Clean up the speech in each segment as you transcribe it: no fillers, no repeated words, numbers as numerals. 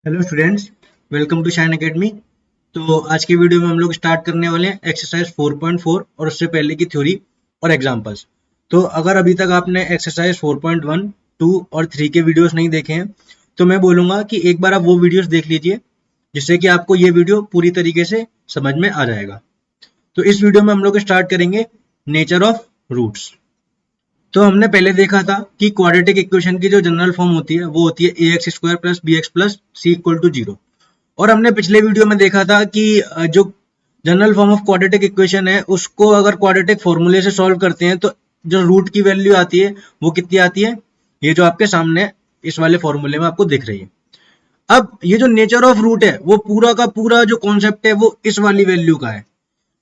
Hello students, welcome to Shine Academy. तो आज की वीडियो में हम लोग स्टार्ट करने वाले हैं एक्सरसाइज 4.4 और उससे पहले की थ्योरी और एग्जांपल्स। तो अगर अभी तक आपने एक्सरसाइज 4.1, 2 और 3 के वीडियोस नहीं देखे हैं तो मैं बोलूँगा कि एक बार आप वो वीडियोस देख लीजिए, जिससे कि आपको ये वीडियो पूरी तरीके से समझ में आ जाएगा। तो इस वीडियो में हम लोग स्टार्ट करेंगे नेचर ऑफ रूट्स। तो हमने पहले देखा था कि क्वाड्रेटिक इक्वेशन की जो जनरल फॉर्म होती है वो होती है ax square plus B X plus C equal to 0। और हमने पिछले वीडियो में देखा था कि जो general form of quadratic equation है उसको अगर क्वाड्रेटिक फॉर्मूले से सॉल्व करते हैं तो जो रूट की वैल्यू आती है वो कितनी आती है, ये जो आपके सामने इस वाले फॉर्मूले में आपको दिख रही है। अब ये जो नेचर ऑफ रूट है वो पूरा का पूरा जो कॉन्सेप्ट है वो इस वाली वैल्यू का है।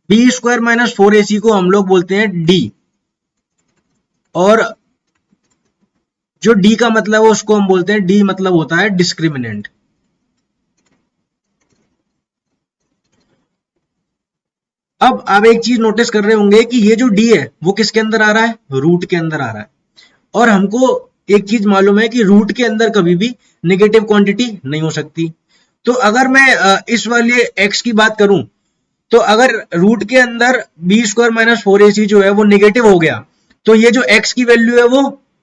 बी स्क्वायर माइनस 4ac को हम लोग बोलते हैं डी, और जो डी का मतलब है उसको हम बोलते हैं डी मतलब होता है डिस्क्रिमिनेंट। अब आप एक चीज नोटिस कर रहे होंगे कि ये जो डी है वो किसके अंदर आ रहा है, रूट के अंदर आ रहा है। और हमको एक चीज मालूम है कि रूट के अंदर कभी भी नेगेटिव क्वांटिटी नहीं हो सकती। तो अगर मैं इस वाले एक्स की बात करूं तो अगर रूट के अंदर बी स्क्वायर माइनस 4ac जो है वो नेगेटिव हो गया तो ये जो x की वैल्यू है वो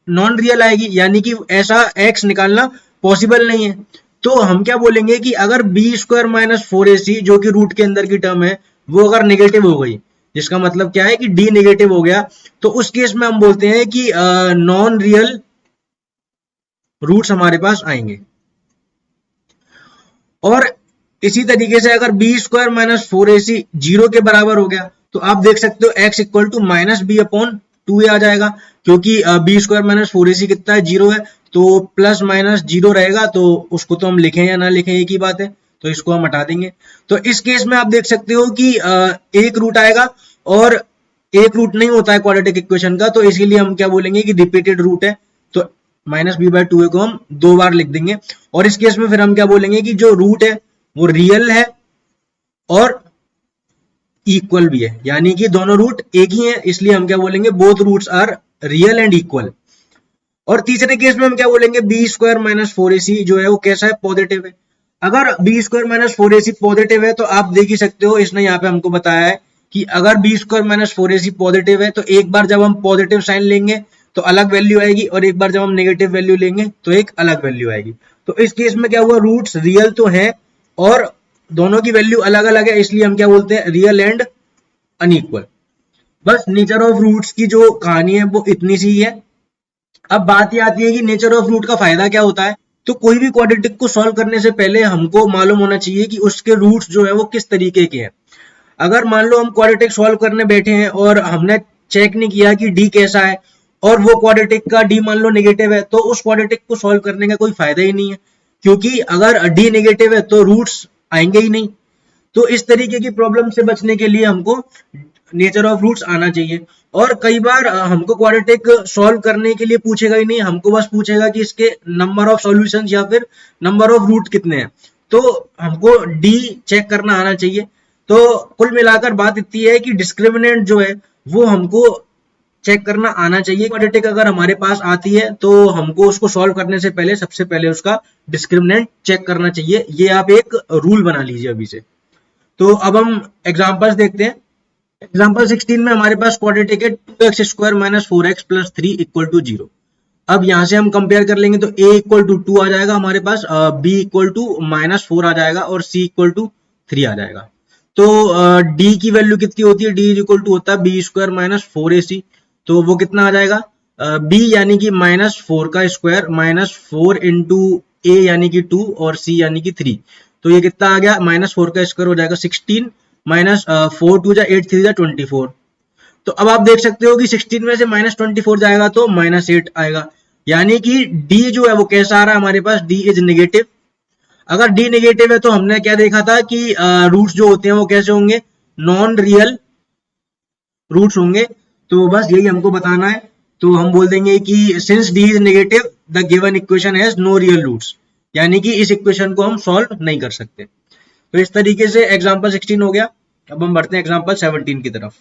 नॉन रियल आएगी, यानी कि ऐसा x निकालना पॉसिबल नहीं है। तो हम क्या बोलेंगे कि अगर बी स्क्वायर माइनस 4ac जो कि रूट के अंदर की टर्म है वो अगर नेगेटिव हो गई, जिसका मतलब क्या है कि d नेगेटिव हो गया, तो उस केस में हम बोलते हैं कि नॉन रियल रूट्स हमारे पास आएंगे। और इसी तरीके से अगर बी स्क्वायर माइनस 4ac 0 के बराबर हो गया तो आप देख सकते हो x equal to minus B upon 2a आ जाएगा, क्योंकि बी स्क्वायर माइनस 4ac कितना है, 0 है, तो प्लस माइनस 0 रहेगा, तो उसको तो हम लिखें या ना लिखें एक ही बात है, तो इसको हम हटा देंगे। तो इस केस में आप देख सकते हो कि एक रूट आएगा, और एक रूट नहीं होता है क्वाड्रेटिक इक्वेशन का, तो इसीलिए हम क्या बोलेंगे कि रिपीटेड रूट है, तो माइनस बी बाई 2a को हम 2 बार लिख देंगे। और इस केस में फिर हम क्या बोलेंगे कि जो रूट है वो रियल है और इक्वल भी है, यानी कि दोनों रूट एक ही है, इसलिए हम क्या बोलेंगे both roots are real and equal. और तीसरे केस में हम क्या बोलेंगे, बी स्क्वायर माइनस 4ac जो है वो कैसा है, पॉजिटिव है। अगर B square minus 4ac positive है तो आप देख ही सकते हो, इसने यहाँ पे हमको बताया है कि अगर B square minus 4ac positive है तो एक बार जब हम पॉजिटिव साइन लेंगे तो अलग वैल्यू आएगी, और एक बार जब हम नेगेटिव वैल्यू लेंगे तो एक अलग वैल्यू आएगी। तो इस केस में क्या हुआ, रूट्स रियल तो है और दोनों की वैल्यू अलग अलग है, इसलिए हम क्या बोलते हैं, रियल एंड अनइक्वल। बस नेचर ऑफ रूट्स की जो कहानी है वो इतनी सी ही है। अब बात ये आती है कि नेचर ऑफ रूट का फायदा क्या होता है। तो कोई भी क्वाड्रेटिक को सॉल्व करने से पहले हमको मालूम होना चाहिए कि उसके रूट्स जो है वो किस तरीके के हैं। अगर मान लो हम क्वाड्रेटिक सॉल्व करने बैठे हैं और हमने चेक नहीं किया कि डी कैसा है, और वो क्वाड्रेटिक का डी मान लो नेगेटिव है, तो उस क्वाड्रेटिक को सॉल्व करने का कोई फायदा ही नहीं है, क्योंकि अगर डी नेगेटिव है तो रूट्स आएंगे ही नहीं। तो इस तरीके की प्रॉब्लम से बचने के लिए हमको नेचर ऑफ रूट्स आना चाहिए। और कई बार हमको क्वाड्रेटिक सॉल्व करने के लिए पूछेगा ही नहीं, हमको बस पूछेगा कि इसके नंबर ऑफ सॉल्यूशंस या फिर नंबर ऑफ रूट कितने हैं, तो हमको डी चेक करना आना चाहिए। तो कुल मिलाकर बात इतनी है कि डिस्क्रिमिनेंट जो है वो हमको चेक करना आना चाहिए। क्वाड्रेटिक अगर हमारे पास आती है तो हमको उसको सॉल्व करने से पहले सबसे पहले उसका डिस्क्रिमिनेंट चेक करना चाहिए। ये आप एक रूल बना लीजिए अभी से। तो अब हम एग्जांपल्स देखते हैं। एग्जांपल 16 में हमारे पास क्वाड्रेटिक है 2x square minus 4x plus 3 equal to 0। अब यहां से हम कंपेयर कर लेंगे तो a इक्वल टू 2 आ जाएगा हमारे पास, b इक्वल टू माइनस 4 आ जाएगा, और c इक्वल टू 3 आ जाएगा। तो d की वैल्यू कितनी होती है, d इक्वल टू होता है b स्क्वायर माइनस 4ac, तो वो कितना आ जाएगा, b यानी कि माइनस 4 का स्क्वायर माइनस 4 इंटू a यानी कि 2 और c यानी कि 3, तो ये कितना आ गया, माइनस 4 का स्क्वायर हो जाएगा 16 माइनस 4 2 जा 8 3 जा 24। तो अब आप देख सकते हो कि 16 में से माइनस 24 जाएगा तो माइनस 8 आएगा, यानी कि d जो है वो कैसा आ रहा है हमारे पास, d इज नेगेटिव। अगर d नेगेटिव है तो हमने क्या देखा था कि रूट्स जो होते हैं वो कैसे होंगे, नॉन रियल रूट्स होंगे। तो बस यही हमको बताना है। तो हम बोल देंगे कि since d is negative the given equation has no real roots, यानी कि इस इक्वेशन को हम सॉल्व नहीं कर सकते। तो इस तरीके से एग्जांपल 16 हो गया। अब हम बढ़ते हैं एग्जांपल 17 की तरफ।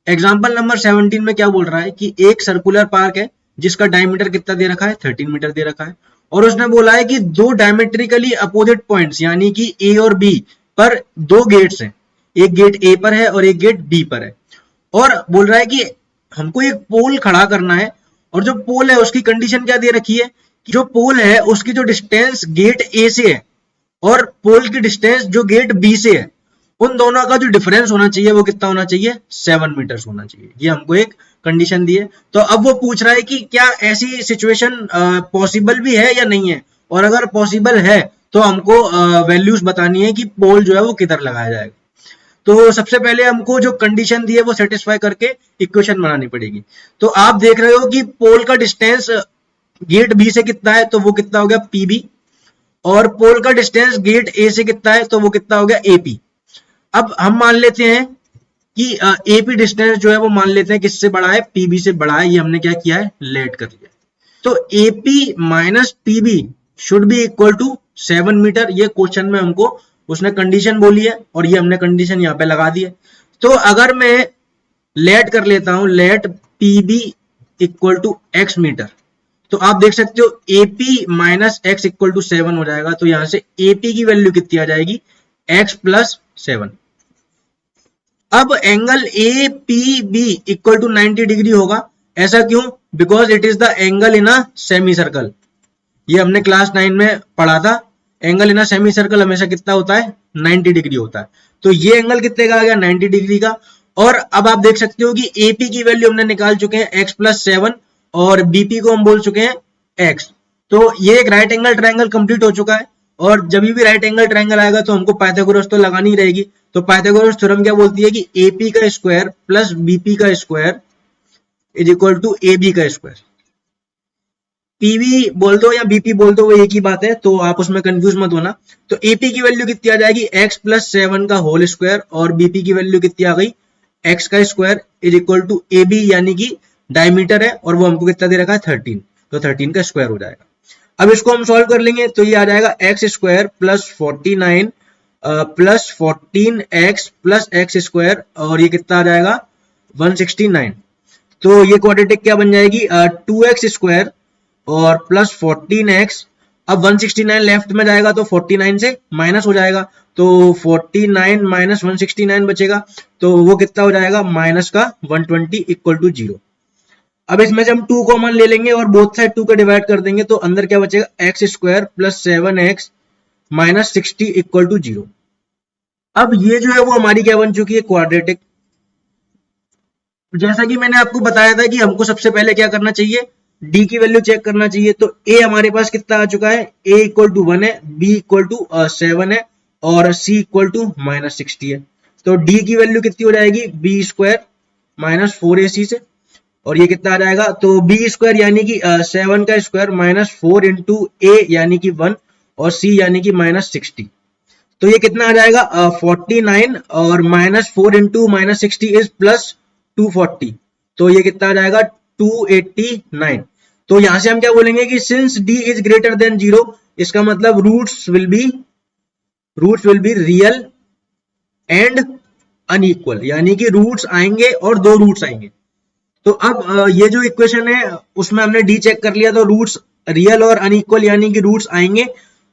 एग्जांपल नंबर 17 में क्या बोल रहा है कि एक सर्कुलर पार्क है जिसका डायमीटर कितना दे रखा है, 13 मीटर दे रखा है, और उसने बोला है कि दो डायमेट्रिकली अपोजिट पॉइंट्स यानी कि ए और बी पर दो गेट्स हैं, एक गेट ए पर है और एक गेट बी पर है, और बोल रहा है कि हमको एक पोल खड़ा करना है, और जो पोल है उसकी कंडीशन क्या दे रखी है कि जो पोल है उसकी जो डिस्टेंस गेट ए से है और पोल की डिस्टेंस जो गेट बी से है, उन दोनों का जो डिफरेंस होना चाहिए वो कितना होना चाहिए, 7 मीटर्स होना चाहिए। ये हमको एक कंडीशन दी है। तो अब वो पूछ रहा है कि क्या ऐसी सिचुएशन पॉसिबल भी है या नहीं है, और अगर पॉसिबल है तो हमको वैल्यूज बतानी है कि पोल जो है वो किधर लगाया जाएगा। तो सबसे पहले हमको जो कंडीशन दी है वो सेटिस्फाई करके इक्वेशन बनानी पड़ेगी। तो आप देख रहे हो कि पोल का डिस्टेंस गेट बी से कितना है, तो वो कितना हो गया पीबी, और पोल का डिस्टेंस गेट ए से कितना है, तो वो कितना हो गया एपी। अब हम मान लेते हैं कि एपी डिस्टेंस जो है वो मान लेते हैं किससे बड़ा है, पीबी से बड़ा है। ये हमने क्या किया है, लेट कर लिया। तो AP minus PB should be equal to 7 meter. ये क्वेश्चन में हमको उसने कंडीशन बोली है और ये हमने कंडीशन यहाँ पे लगा दी है। तो अगर मैं लेट कर लेता हूं, let PB equal to X meter, तो आप देख सकते हो AP minus X equal to 7 हो जाएगा। तो यहां से एपी की वैल्यू कितनी आ जाएगी, एक्स प्लस 7। अब angle A P B equal to 90 degree होगा। ऐसा क्यों, because it is the angle in a semi circle. ये हमने क्लास 9 में पढ़ा था, angle in a semi circle हमेशा कितना होता है, 90 डिग्री होता है। तो ये एंगल कितने का आ गया, 90 डिग्री का। और अब आप देख सकते हो कि एपी की वैल्यू हमने निकाल चुके हैं एक्स प्लस 7, और बीपी को हम बोल चुके हैं एक्स। तो ये एक राइट एंगल ट्रायंगल कंप्लीट हो चुका है। और जब भी राइट एंगल ट्रायंगल आएगा तो हमको पाइथागोरस तो लगानी ही रहेगी। तो पाइथागोरस थ्योरम क्या बोलती है कि एपी का स्क्वायर प्लस बीपी का square is equal to AB का स्क्वायर। पीवी बोल दो या बीपी बोल दो, वो एक ही बात है, तो आप उसमें कंफ्यूज मत होना। तो एपी की वैल्यू कितनी आ जाएगी, एक्स प्लस 7 का होल स्क्वायर, और बीपी की वैल्यू कितनी आ गई, एक्स का square is equal to AB यानी कि डायमीटर है, और वो हमको कितना दे रखा है 13, तो 13 का स्क्वायर हो जाएगा। अब इसको हम सॉल्व कर लेंगे तो ये आ जाएगा x square plus 49 plus 14 x plus x square, और ये कितना आ जाएगा 169। तो ये क्वाड्रेटिक क्या बन जाएगी, 2x स्क्वायर और प्लस 14x। अब 169 लेफ्ट में जाएगा तो 49 से माइनस हो जाएगा, तो 49 माइनस 169 बचेगा, तो वो कितना हो जाएगा, माइनस का 120 इक्वल टू 0। अब इसमें से हम 2 कॉमन ले लेंगे और बोथ साइड 2 का डिवाइड कर देंगे, तो अंदर क्या बचेगा, X square plus 7x minus 60 equal to 0। अब ये जो है वो हमारी क्या बन चुकी है, क्वाड्रेटिक। जैसा कि मैंने आपको बताया था कि हमको सबसे पहले क्या करना चाहिए, डी की वैल्यू चेक करना चाहिए। तो ए हमारे पास कितना आ चुका है, ए इक्वल टू 1 है, बी इक्वल टू 7 है, और सी इक्वल टू माइनस 60 है। तो डी की वैल्यू कितनी हो जाएगी, बी स्क्वायर माइनस 4ac से, और ये कितना आ जाएगा, तो बी स्क्वायर यानी कि 7 का स्क्वायर माइनस 4 इंटू ए यानी कि 1, और सी यानी कि माइनस 60। तो ये कितना आ जाएगा 49, और minus 4 into minus 60 is plus 240, तो ये कितना आ जाएगा 289। तो यहां से हम क्या बोलेंगे कि since D is greater than 0, इसका मतलब roots will be real and unequal, यानी कि रूट्स आएंगे और दो रूट्स आएंगे। तो अब ये जो इक्वेशन है उसमें हमने डी चेक कर लिया, तो रूट्स रियल और अनइक्वल यानी कि रूट्स आएंगे।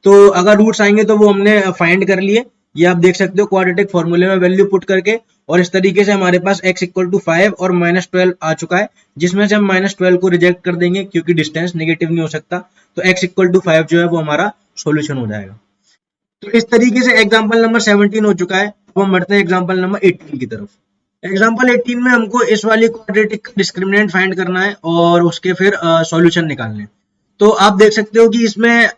तो अगर रूट्स आएंगे तो वो हमने फाइंड कर लिए। ये आप देख सकते हो क्वाड्रेटिक फॉर्मूले में वैल्यू पुट करके, और इस तरीके से हमारे पास x इक्वल टू 5 और माइनस 12 आ चुका है, जिसमें से हम माइनस 12 को रिजेक्ट कर देंगे क्योंकि डिस्टेंस नेगेटिव नहीं हो सकता। तो x इक्वल टू 5 जो है वो हमारा सॉल्यूशन हो जाएगा। तो इस तरीके से एग्जाम्पल नंबर 17 हो चुका है। अब हम बढ़ते हैं एग्जाम्पल नंबर 18 की तरफ। एग्जाम्पल 18 में हमको इस वाली क्वाड्रेटिक डिस्क्रिमिनेंट फाइंड करना है और उसके फिर सॉल्यूशन निकालने। तो आप देख सकते हो कि इसमें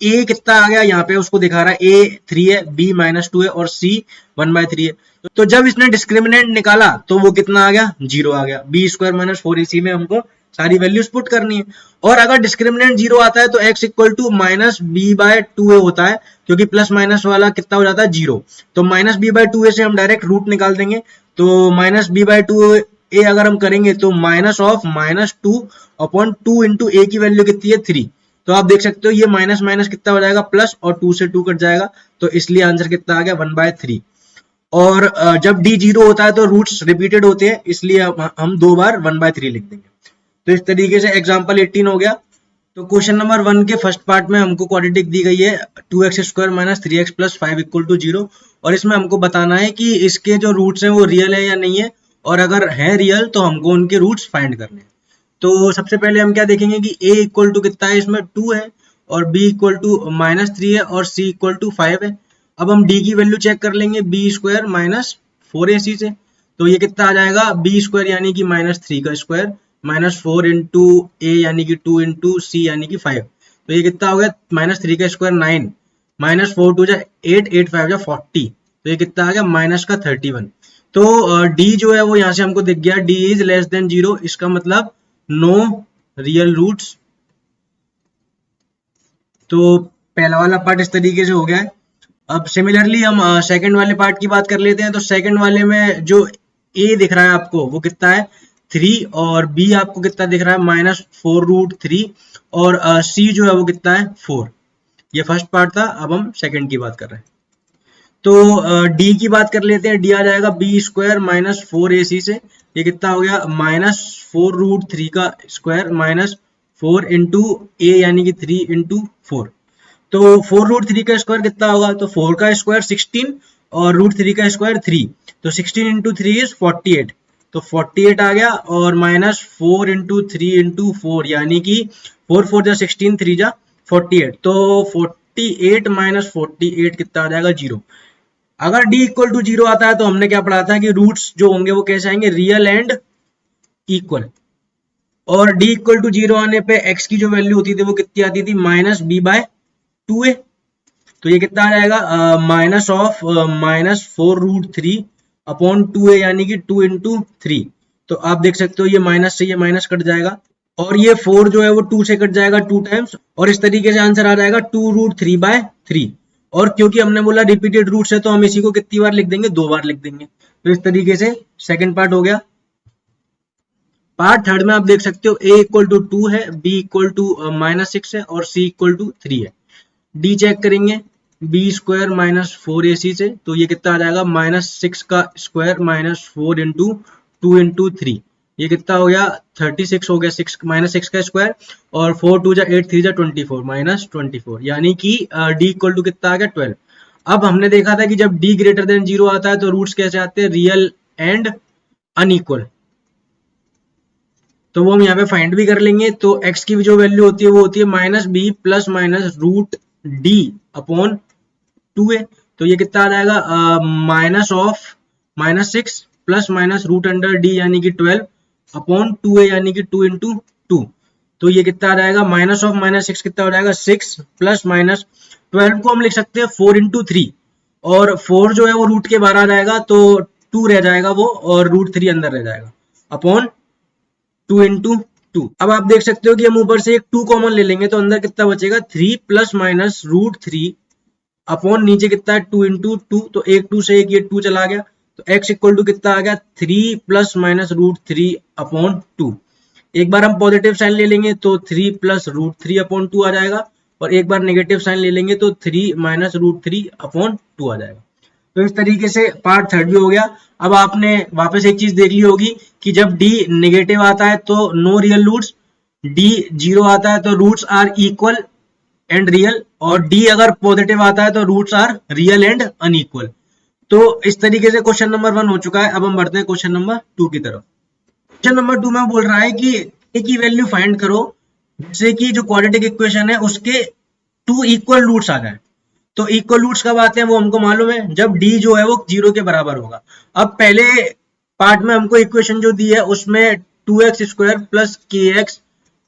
a कितना आ गया, यहाँ पे उसको दिखा रहा है a 3 है, b -2 है और c 1/3 है। तो जब इसने डिस्क्रिमिनेंट निकाला तो वो कितना आ गया, 0 आ गया। b स्क्वायर माइनस 4ac में हमको सारी वैल्यूज पुट करनी है, और अगर डिस्क्रिमिनेंट 0 आता है तो x equal to minus b/2a होता है, क्योंकि प्लस माइनस वाला कितना हो जाता है 0। तो माइनस b/2a से हम डायरेक्ट रूट निकाल देंगे। तो माइनस b/2a अगर हम करेंगे तो minus of -2 upon 2 into a की वैल्यू कितनी है 3। तो आप देख सकते हो ये माइनस माइनस कितना हो जाएगा प्लस, और 2 से 2 कट जाएगा, तो इसलिए आंसर कितना आ गया 1/3। और जब d 0 होता है तो रूट्स रिपीटेड होते हैं, इसलिए हम 2 बार 1/3 लिख देंगे। तो इस तरीके से एग्जाम्पल 18 हो गया। तो क्वेश्चन नंबर 1 के फर्स्ट पार्ट में हमको क्वाड्रेटिक दी गई है 2x² - 3x + 5 = 0 और इसमें हमको बताना है कि इसके जो रूट्स हैं वो रियल है या नहीं है और अगर है रियल तो हमको उनके रूट्स फाइंड करने हैं। तो सबसे पहले हम क्या देखेंगे कि a इक्वल टू कितना है, इसमें 2 है और b इक्वल टू -3 है और c इक्वल टू 5 है। अब हम d की वैल्यू चेक कर लेंगे b² - 4ac से, तो ये कितना आ जाएगा b² यानी कि -3 का स्क्वायर -4 इंटू a यानी कि 2 इंटू c यानी कि 5, तो ये कितना हो गया -3 का स्क्वायर 9 -4 2 8 8 5 40, तो ये कितना आ गया -31। तो d जो है वो यहाँ से हमको दिख गया, d इज लेस देन 0, इसका मतलब नो रियल रूट्स। तो पहला वाला पार्ट इस तरीके से हो गया है। अब सिमिलरली हम सेकंड वाले पार्ट की बात कर लेते हैं। तो सेकंड वाले में जो a दिख रहा है आपको वो कितना है 3 और b आपको कितना दिख रहा है -4√3 और c जो है वो कितना है 4। ये फर्स्ट पार्ट था, अब हम सेकंड की बात कर रहे हैं। तो d की बात कर लेते हैं। d आ जाएगा b² - 4ac से, ये कितना हो गया -4√3 का स्क्वायर -4 इंटू a यानी कि 3 इंटू 4। तो 4√3 का स्क्वायर कितना होगा, तो 4 का स्क्वायर 16 और √3 का स्क्वायर 3, तो 16 इंटू 3 इज 48, तो 48 आ गया और -4 इंटू 3 इंटू 4 यानी कि 4 4 जा 16 3 जा 48, तो 48 - 48 कितना आ जाएगा 0। अगर d इक्वल टू 0 आता है तो हमने क्या पढ़ा था कि रूट्स जो होंगे वो कैसे आएंगे, रियल एंड इक्वल। और d इक्वल टू 0 आने पे x की जो वैल्यू होती थी वो कितनी आती थी -b/2a, तो ये कितना आ जाएगा -4√3 अपॉन 2a यानी कि 2 इंटू 3। तो आप देख सकते हो ये माइनस से ये माइनस कट जाएगा और ये 4 जो है वो 2 से कट जाएगा 2 टाइम्स और इस तरीके से आंसर आ जाएगा 2√3/3। और क्योंकि हमने बोला रिपीटेड रूट्स है तो हम इसी को कितनी बार लिख देंगे, 2 बार लिख देंगे। तो इस तरीके से सेकंड पार्ट हो गया। पार्ट थर्ड में आप देख सकते हो a इक्वल टू 2 है, b इक्वल टू -6 है और c इक्वल टू 3 है। d चेक करेंगे b² - 4ac से, तो ये कितना आ जाएगा -6 का स्क्वायर -4 इंटू 2 इंटू 3, ये कितना हो गया 36 हो गया, -6 का स्क्वायर और 4 2 जा 8 3 जा 24 -24 यानी कि d इक्वल टू कितना आ गया 12। अब हमने देखा था कि जब d ग्रेटर देन 0 आता है तो रूट्स कैसे आते हैं, रियल एंड अनइक्वल, तो वो हम यहाँ पे फाइंड भी कर लेंगे। तो x की जो वैल्यू होती है वो होती है -b +√d अपॉन 2a, तो ये कितना आ जाएगा -6 +√d यानी कि 12 अपॉन 2a यानी कि 2 इंटू 2, तो ये कितना आ जाएगा -6 कितना हो जाएगा 6 +-12 को हम लिख सकते हैं 4 इंटू 3 और 4 जो है वो रूट के बाहर आ जाएगा तो 2 रह जाएगा वो और √3 अंदर रह जाएगा अपॉन 2 इंटू 2। अब आप देख सकते हो कि हम ऊपर से एक 2 कॉमन ले लेंगे तो अंदर कितना बचेगा 3 +-√3 अपॉन नीचे कितना है 2 इंटू 2, तो एक 2 से एक ये 2 चला गया, तो x इक्वल टू कितना आ गया 3 +-√3 अपॉन 2। एक बार हम पॉजिटिव साइन ले लेंगे तो 3 +√3 अपॉन 2 आ जाएगा और एक बार नेगेटिव साइन ले लेंगे तो 3 -√3 अपॉन 2 आ जाएगा। तो इस तरीके से पार्ट थर्ड भी हो गया। अब आपने वापस एक चीज देख ली होगी कि जब d नेगेटिव आता है तो नो रियल रूट्स, d 0 आता है तो roots are equal and real और d अगर पॉजिटिव आता है तो roots are real and unequal. तो इस तरीके से क्वेश्चन नंबर 1 हो चुका है। अब हम बढ़ते हैं क्वेश्चन नंबर 2 की तरफ। क्वेश्चन नंबर 2 में बोल रहा है कि a की वैल्यू फाइंड करो जिससे कि जो क्वाड्रेटिक इक्वेशन है उसके 2 इक्वल रूट्स आ जाए। तो इक्वल रूट्स कब आते हैं वो हमको मालूम है, जब d जो है वो 0 के बराबर होगा। अब पहले पार्ट में हमको इक्वेशन जो दी है उसमें 2x² + kx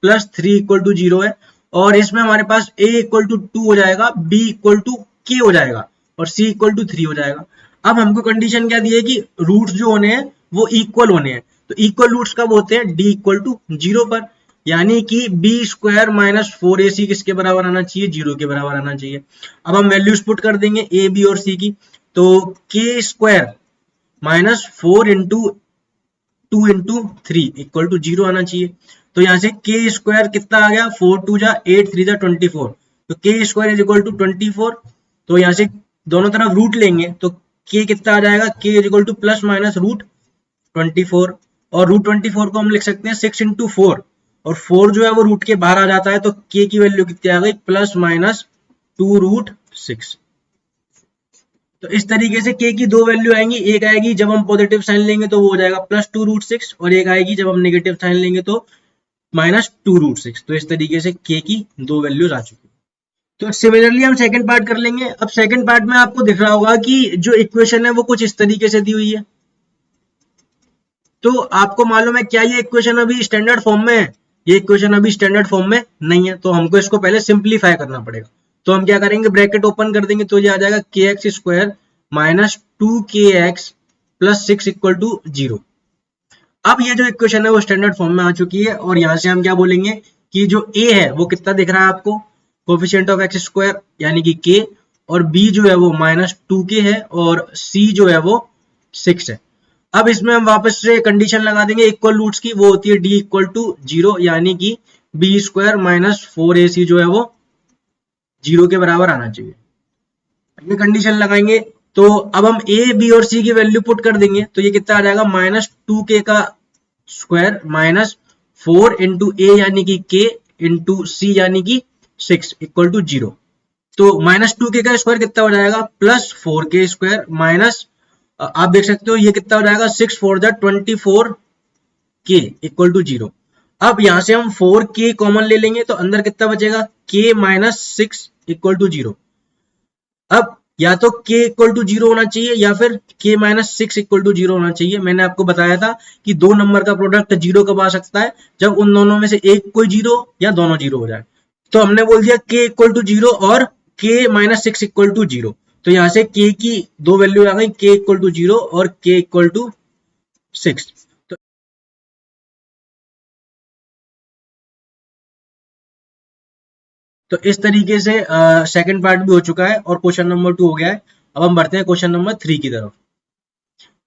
+ 3 = 0 है और इसमें हमारे पास a = 2 हो जाएगा, b = k हो जाएगा और c = 3 हो जाएगा। अब हमको कंडीशन क्या दी है कि रूट्स जो होने हैं वो इक्वल होने हैं। तो इक्वल रूट्स कब होते हैं, d = 0 पर, यानी कि b² - 4ac किसके बराबर आना चाहिए, 0 के बराबर आना चाहिए। अब हम वैल्यूज पुट कर देंगे a b और c की, तो k² - 4 इंटू 2 इंटू 3 = 0 आना चाहिए। तो यहाँ से k² कितना आ गया 4 2 जा 8 3 जा 24, तो k² = 24। तो यहाँ से दोनों तरफ रूट लेंगे तो k कितना आ जाएगा, k = ±√24 और √24 को हम लिख सकते हैं 6 इंटू 4 और 4 जो है वो रूट के बाहर आ जाता है, तो k की वैल्यू कितनी आ गई, प्लस माइनस 2√6। तो इस तरीके से k की दो वैल्यू आएंगी, एक आएगी जब हम पॉजिटिव साइन लेंगे तो वो हो जाएगा +2√6, और एक आएगी जब हम नेगेटिव साइन लेंगे तो -2√6। तो इस तरीके से k की दो वैल्यूज आ चुकी है। तो सिमिलरली हम सेकंड पार्ट कर लेंगे। अब सेकंड पार्ट में आपको दिख रहा होगा कि जो इक्वेशन है वो कुछ इस तरीके से दी हुई है। तो आपको मालूम है क्या ये इक्वेशन अभी स्टैंडर्ड फॉर्म में है? ये इक्वेशन अभी स्टैंडर्ड फॉर्म में नहीं है, तो हमको इसको पहले सिंप्लीफाई करना पड़ेगा। तो हम क्या करेंगे, ब्रैकेट ओपन कर देंगे, तो ये आ जाएगा kx² minus 2kx plus 6 equal to 0। अब ये जो इक्वेशन है वो स्टैंडर्ड फॉर्म में आ चुकी है, और यहाँ से हम क्या बोलेंगे कि जो a है वो कितना दिख रहा है आपको, कोफिशिएंट ऑफ x² यानी कि k, और b जो है वो -2k है, और c जो है वो 6 है। अब इसमें हम वापस से कंडीशन लगा देंगे इक्वल रूट्स की, वो होती है d इक्वल टू 0, यानी कि b² माइनस 4ac जो है वो 0 के बराबर आना चाहिए। ये कंडीशन लगाएंगे, तो अब हम a, b और c की वैल्यू पुट कर देंगे, तो ये कितना आ जाएगा, -2k का स्क्वायर माइनस 4 इंटू a यानी कि k इंटू c यानी कि 6 इक्वल टू 0। तो -2k का स्क्वायर कितना हो जाएगा, +4k² माइनस, आप देख सकते हो ये कितना हो जाएगा, 6 4 द 24k इक्वल टू 0। अब यहां से हम 4k कॉमन ले लेंगे, तो अंदर कितना बचेगा, k माइनस 6 इक्वल टू 0। अब या तो k इक्वल टू 0 होना चाहिए या फिर k माइनस 6 इक्वल टू 0 होना चाहिए। मैंने आपको बताया था कि दो नंबर का प्रोडक्ट 0 कब आ सकता है, जब उन दोनों में से एक कोई 0 या दोनों 0 हो जाए। तो हमने बोल दिया k इक्वल टू 0 और k माइनस 6 इक्वल टू 0। तो यहां से k की दो वैल्यू आ गई, k इक्वल टू 0 और k इक्वल टू 6। तो इस तरीके से सेकंड पार्ट भी हो चुका है और क्वेश्चन नंबर 2 हो गया है। अब हम बढ़ते हैं क्वेश्चन नंबर 3 की तरफ।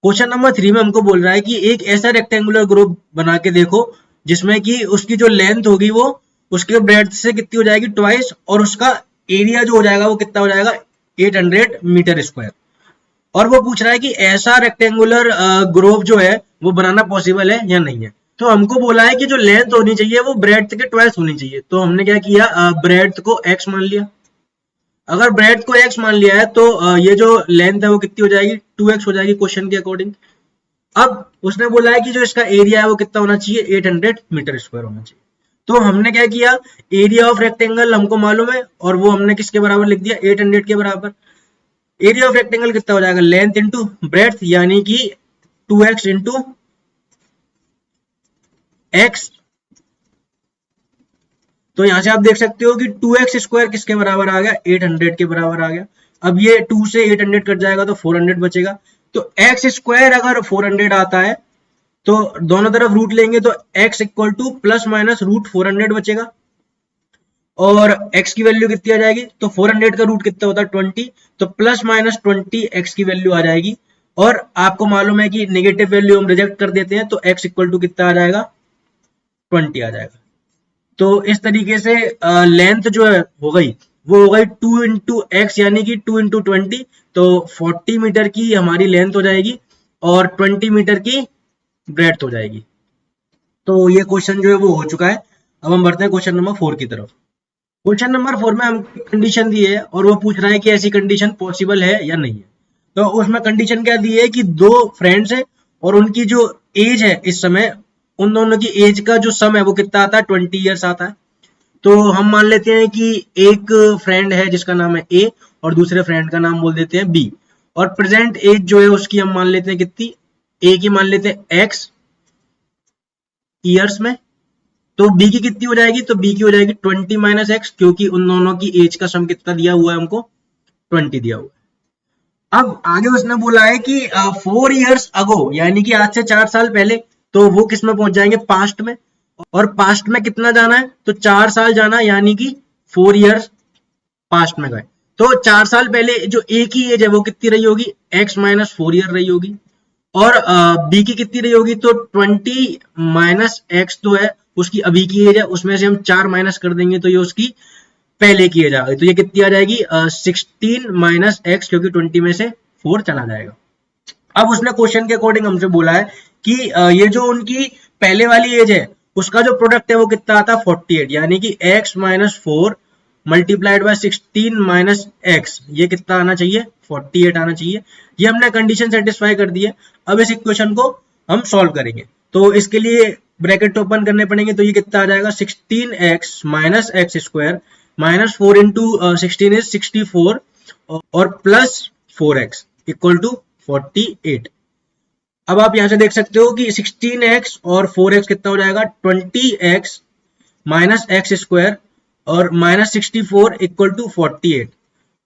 क्वेश्चन नंबर 3 में हमको बोल रहा है कि एक ऐसा रेक्टेंगुलर ग्रुप बना के देखो जिसमें कि उसकी जो लेंथ होगी वो उसके ब्रेड्थ से कितनी हो जाएगी, ट्वाइस, और उसका एरिया जो हो जाएगा वो कितना हो जाएगा, 800 मीटर स्क्वायर। और वो पूछ रहा है कि ऐसा रेक्टेंगुलर ग्रुप जो है वो बनाना पॉसिबल है या नहीं है। तो हमको बोला है कि जो लेंथ होनी चाहिए वो ब्रेड्थ के ट्वाइस होनी चाहिए। तो हमने क्या किया, ब्रेड्थ को x मान लिया। अगर ब्रेड्थ को x मान लिया है तो ये जो लेंथ है वो कितनी हो जाएगी, 2x हो जाएगी क्वेश्चन के अकॉर्डिंग। अब उसने बोला है कि जो इसका एरिया है वो कितना होना चाहिए, 800 मीटर स्क्वायर होना चाहिए। तो हमने क्या किया, एरिया ऑफ रेक्टेंगल हमको मालूम है और वो हमने किसके बराबर लिख दिया, 800 के बराबर। एरिया ऑफ रेक्टेंगल कितना हो जाएगा, लेंथ इंटू ब्रेड्थ यानी कि 2x इंटू x। तो यहां से आप देख सकते हो कि 2x स्क्वायर किसके बराबर आ गया, 800 के बराबर आ गया। अब ये 2 से 800 कट जाएगा तो 400 बचेगा। तो x स्क्वायर अगर 400 आता है तो दोनों तरफ रूट लेंगे तो x equal two plus minus √400 बचेगा। और x की वैल्यू कितनी आ जाएगी, तो 400 का रूट कितना होता है, 20, तो प्लस माइनस 20 x की वैल्यू आ जाएगी। और आपको मालूम है कि नेगेटिव वैल्यू हम रिजेक्ट कर देते हैं, तो x इक्वल टू कितना आ जाएगा, 20 आ जाएगा। तो इस तरीके से लेंथ जो है हो गई, वो हो गई 2 इंटू एक्स यानी कि 2 इंटू 20, तो 40 मीटर की हमारी लेंथ हो जाएगी और 20 मीटर की ब्रेड्थ हो जाएगी। तो ये क्वेश्चन जो है वो हो चुका है। अब हम बढ़ते हैं क्वेश्चन नंबर 4 की तरफ। क्वेश्चन नंबर 4 में हम कंडीशन दी है और वो पूछ रहा है कि ऐसी कंडीशन पॉसिबल है या नहीं है। तो उसमें कंडीशन क्या दी है कि दो फ्रेंड्स है और उनकी जो एज है इस समय, उन दोनों की एज का जो सम है वो कितना आता है, 20 ईयर्स आता है। तो हम मान लेते हैं कि एक फ्रेंड है जिसका नाम है ए और दूसरे फ्रेंड का नाम बोल देते हैं बी, और प्रेजेंट एज जो है उसकी हम मान लेते हैं कितनी, ए की मान लेते हैं एक्स ईयर्स में, तो बी की कितनी हो जाएगी, तो बी की हो जाएगी 20 माइनस एक्स, क्योंकि उन दोनों की एज का सम कितना दिया हुआ है हमको, 20 दिया हुआ है। अब आगे उसने बोला है कि 4 ईयर्स अगो यानी कि आज से 4 साल पहले, तो वो किस में पहुंच जाएंगे, पास्ट में। और पास्ट में कितना जाना है, तो 4 साल जाना, यानी कि 4 ईयर्स पास्ट में गए। तो 4 साल पहले जो ए की एज है वो कितनी रही होगी, x माइनस 4 ईयर रही होगी। और बी की कितनी रही होगी, तो 20 माइनस एक्स तो है उसकी अभी की एज है, उसमें से हम 4 माइनस कर देंगे तो ये उसकी पहले की एज आ गई। तो ये कितनी आ जाएगी, 16 माइनस एक्स, क्योंकि 20 में से 4 चला जाएगा। अब उसने क्वेश्चन के अकॉर्डिंग हमसे बोला है कि ये जो उनकी पहले वाली एज है उसका जो प्रोडक्ट है वो कितना आता है 48, यानी कि x minus 4 multiplied by 16 minus x, ये कितना आना चाहिए 48 आना चाहिए। ये हमने कंडीशन सेटिस्फाई कर दी है। अब इस इक्वेशन को हम सॉल्व करेंगे, तो इसके लिए ब्रैकेट ओपन करने पड़ेंगे, तो ये कितना आ जाएगा 16x minus x square minus 4 into 16 is 64 और प्लस 4x इक्वल टू 48। अब आप यहां से देख सकते हो कि 16x और 4x कितना हो जाएगा 20x माइनस एक्स स्क्वायर और माइनस 64 इक्वल टू 48।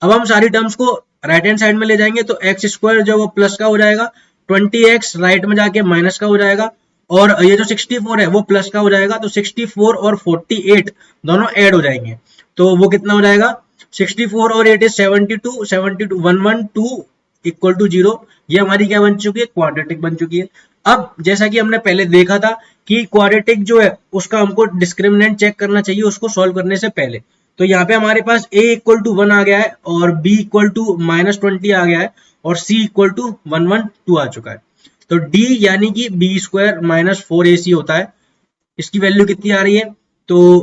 अब हम सारी टर्म्स को राइट हैंड साइड में ले जाएंगे, तो एक्स स्क्वायर जो वो प्लस का हो जाएगा, 20x राइट में जाके माइनस का हो जाएगा, और ये जो 64 है वो प्लस का हो जाएगा। तो 64 और 48 दोनों ऐड हो जाएंगे, तो वो कितना हो जाएगा 64 और 8 इज 72, 72 112 इक्वल टू 0। ये हमारी क्या बन चुकी है क्वाड्रेटिक बन चुकी है। अब जैसा कि हमने पहले देखा था कि क्वाड्रेटिक जो है उसका हमको डिस्क्रिमिनेंट चेक करना चाहिए उसको सॉल्व करने से पहले। तो यहाँ पे हमारे पास a इक्वल टू 1 आ गया है और b इक्वल टू माइनस 20 आ गया है और c इक्वल टू 112 आ चुका है। तो d यानी कि b स्क्वायर माइनस 4ac होता है। इसकी वैल्यू कितनी आ रही है, तो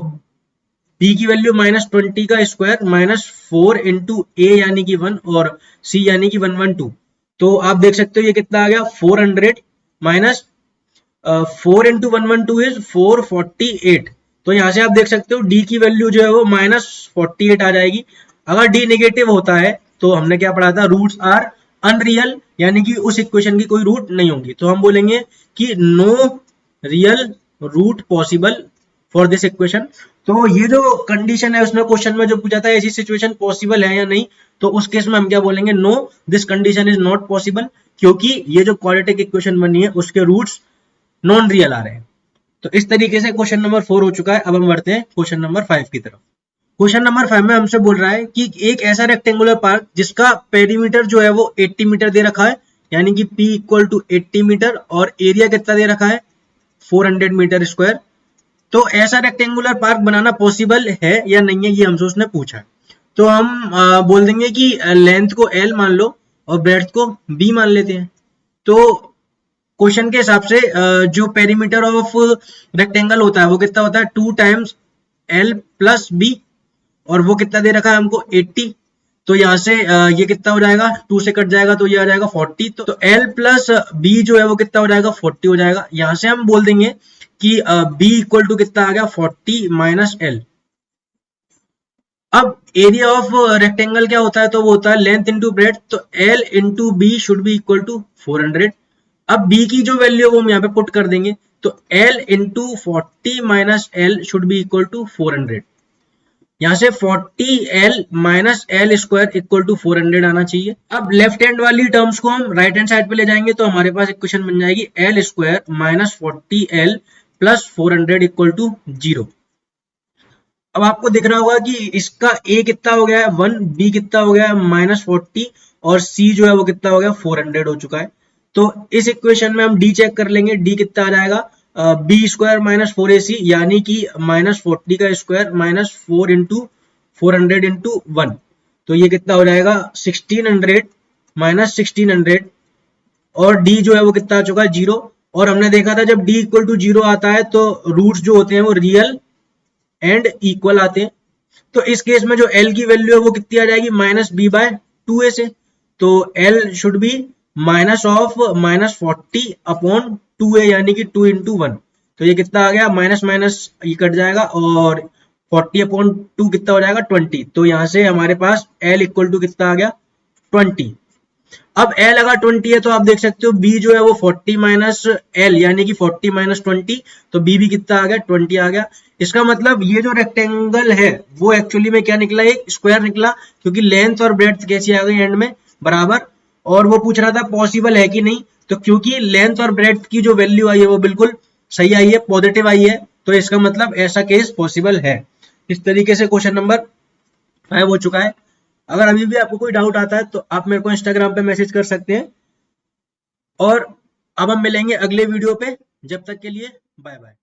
b की वैल्यू माइनस 20 का स्क्वायर माइनस 4 इंटू a यानी कि 1 और c यानी कि 112। तो आप देख सकते हो ये कितना आ गया 400 माइनस 4 इंटू 112 इज 448। तो यहाँ से आप देख सकते हो d की वैल्यू जो है वो माइनस 48 आ जाएगी। अगर d नेगेटिव होता है तो हमने क्या पढ़ा था रूट्स आर अनरियल, यानी कि उस इक्वेशन की कोई रूट नहीं होगी। तो हम बोलेंगे कि no real root possible for this equation. तो ये जो कंडीशन है उसमें क्वेश्चन में जो पूछा था ऐसी सिचुएशन पॉसिबल है या नहीं, तो उस केस में हम क्या बोलेंगे no this condition is not possible, क्योंकि ये जो क्वाड्रेटिक इक्वेशन बनी है उसके रूट्स नॉन रियल आ रहे हैं। तो इस तरीके से क्वेश्चन नंबर 4 हो चुका है। अब हम बढ़ते हैं क्वेश्चन नंबर 5 की तरफ। क्वेश्चन नंबर 5 में हमसे बोल रहा है कि एक ऐसा रेक्टेंगुलर पार्क जिसका पेरीमीटर जो है वो 80 मीटर दे रखा है, यानी कि p इक्वल टू 80 मीटर और एरिया कितना दे रखा है 400 मीटर स्क्वायर। तो ऐसा रेक्टेंगुलर पार्क बनाना पॉसिबल है या नहीं है, ये हमसे उसने पूछा। तो हम बोल देंगे कि लेंथ को l मान लो और ब्रेड्थ को b मान लेते हैं। तो क्वेश्चन के हिसाब से जो पेरीमीटर ऑफ रेक्टेंगल होता है वो कितना होता है 2 टाइम्स l प्लस b, और वो कितना दे रखा है हमको 80। तो यहाँ से ये कितना हो जाएगा 2 से कट जाएगा तो ये आ जाएगा 40। तो l प्लस b जो है वो कितना हो जाएगा 40 हो जाएगा। यहाँ से हम बोल देंगे कि b इक्वल टू कितना आ गया 40 माइनस l। अब एरिया ऑफ रेक्टेंगल क्या होता है, तो वो होता है लेंथ इंटू ब्रेड्थ। तो l into b should be equal to 400। अब b की जो वैल्यू है वो हम यहाँ पे पुट कर देंगे, तो l into 40 minus l should be equal to 400। यहाँ से 40l minus l square equal to 400 आना चाहिए। अब लेफ्ट हैंड वाली टर्म्स को हम राइट हैंड साइड पे ले जाएंगे, तो हमारे पास इक्वेशन बन जाएगी l square minus 40l plus 400 equal to 0। अब आपको दिख रहा होगा कि इसका a कितना हो गया है 1, b कितना हो गया है माइनस 40 और c जो है वो कितना हो गया 400 हो चुका है। तो इस इक्वेशन में हम d चेक कर लेंगे, d कितना आ जाएगा b स्क्वायर माइनस 4ac, यानी कि माइनस 40 का स्क्वायर माइनस 4 इंटू 400 इंटू 1। तो ये कितना हो जाएगा 1600 माइनस 1600, और d जो है वो कितना आ चुका है 0। और हमने देखा था जब d इक्वल टू 0 आता है तो रूट्स जो होते हैं वो रियल एंड इक्वल आते हैं। तो इस केस में जो l की वैल्यू है वो कितनी आ जाएगी माइनस b बाय 2a से। तो l should B minus of minus 40 upon 2a, यानी कि 2 इंटू 1। तो ये कितना आ गया माइनस माइनस ये कट जाएगा और 40 अपॉन 2 कितना हो जाएगा 20। तो यहाँ से हमारे पास l इक्वल टू कितना आ गया 20। अब l अगर 20 है तो आप देख सकते हो b जो है वो 40 माइनस l यानी कि 40 माइनस 20, तो b भी कितना आ गया 20 आ गया। इसका मतलब ये जो रेक्टेंगल है वो एक्चुअली में क्या निकला एक स्क्वायर निकला, क्योंकि लेंथ और ब्रेड्थ कैसी आ गई एंड में बराबर। और वो पूछ रहा था पॉसिबल है कि नहीं, तो क्योंकि लेंथ और ब्रेड्थ की जो वैल्यू आई है वो बिल्कुल सही आई है, पॉजिटिव आई है, तो इसका मतलब ऐसा केस पॉसिबल है। इस तरीके से क्वेश्चन नंबर 5 हो चुका है। अगर अभी भी आपको कोई डाउट आता है तो आप मेरे को इंस्टाग्राम पे मैसेज कर सकते हैं, और अब हम मिलेंगे अगले वीडियो पे। जब तक के लिए बाय बाय।